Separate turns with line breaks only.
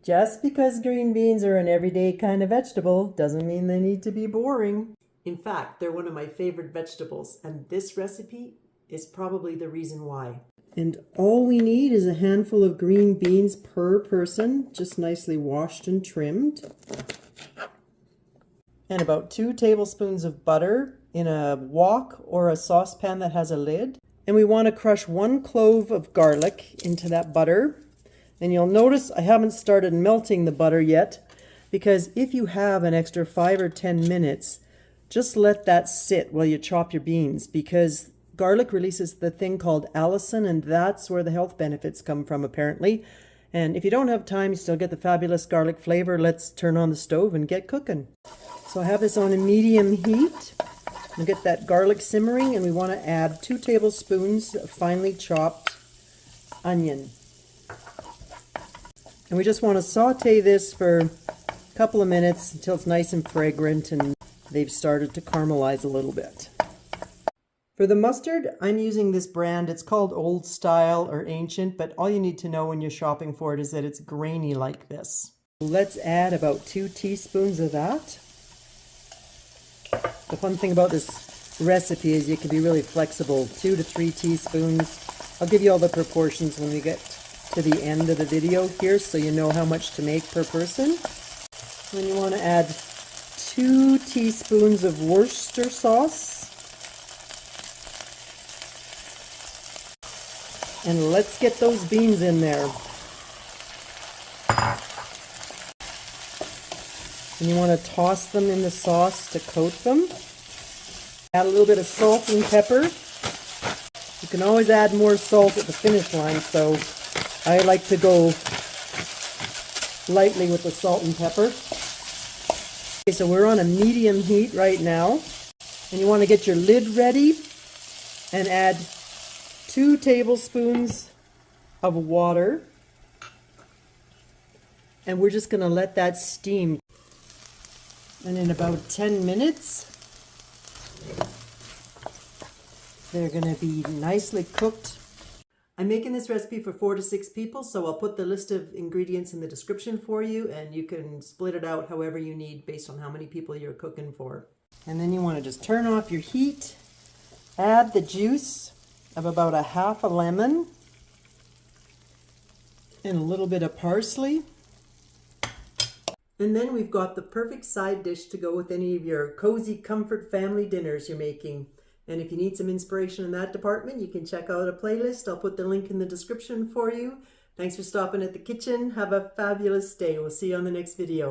Just because green beans are an everyday kind of vegetable doesn't mean they need to be boring. In fact, they're one of my favorite vegetables, and this recipe is probably the reason why. And all we need is a handful of green beans per person, just nicely washed and trimmed. And about 2 tablespoons of butter in a wok or a saucepan that has a lid. And we want to crush 1 clove of garlic into that butter. And you'll notice I haven't started melting the butter yet, because if you have an extra 5 or 10 minutes, just let that sit while you chop your beans, because garlic releases the thing called allicin, and that's where the health benefits come from apparently. And if you don't have time, you still get the fabulous garlic flavor. Let's turn on the stove and get cooking. So I have this on a medium heat. We'll get that garlic simmering, and we want to add 2 tablespoons of finely chopped onion. And we just want to saute this for a couple of minutes until it's nice and fragrant and they've started to caramelize a little bit. For the mustard, I'm using this brand. It's called Old Style or Ancient, but all you need to know when you're shopping for it is that it's grainy like this. Let's add about 2 teaspoons of that. The fun thing about this recipe is you can be really flexible, 2 to 3 teaspoons. I'll give you all the proportions when we get to the end of the video here so you know how much to make per person. Then you want to add 2 teaspoons of Worcester sauce. And let's get those beans in there. And you want to toss them in the sauce to coat them. Add a little bit of salt and pepper. You can always add more salt at the finish line, so I like to go lightly with the salt and pepper. Okay, so we're on a medium heat right now. And you want to get your lid ready and add 2 tablespoons of water. And we're just going to let that steam. And in about 10 minutes, they're going to be nicely cooked. I'm making this recipe for 4 to 6 people, so I'll put the list of ingredients in the description for you, and you can split it out however you need based on how many people you're cooking for. And then you want to just turn off your heat, add the juice of about a half a lemon, and a little bit of parsley. And then we've got the perfect side dish to go with any of your cozy comfort family dinners you're making. And if you need some inspiration in that department, you can check out a playlist. I'll put the link in the description for you. Thanks for stopping at the kitchen. Have a fabulous day. We'll see you on the next video.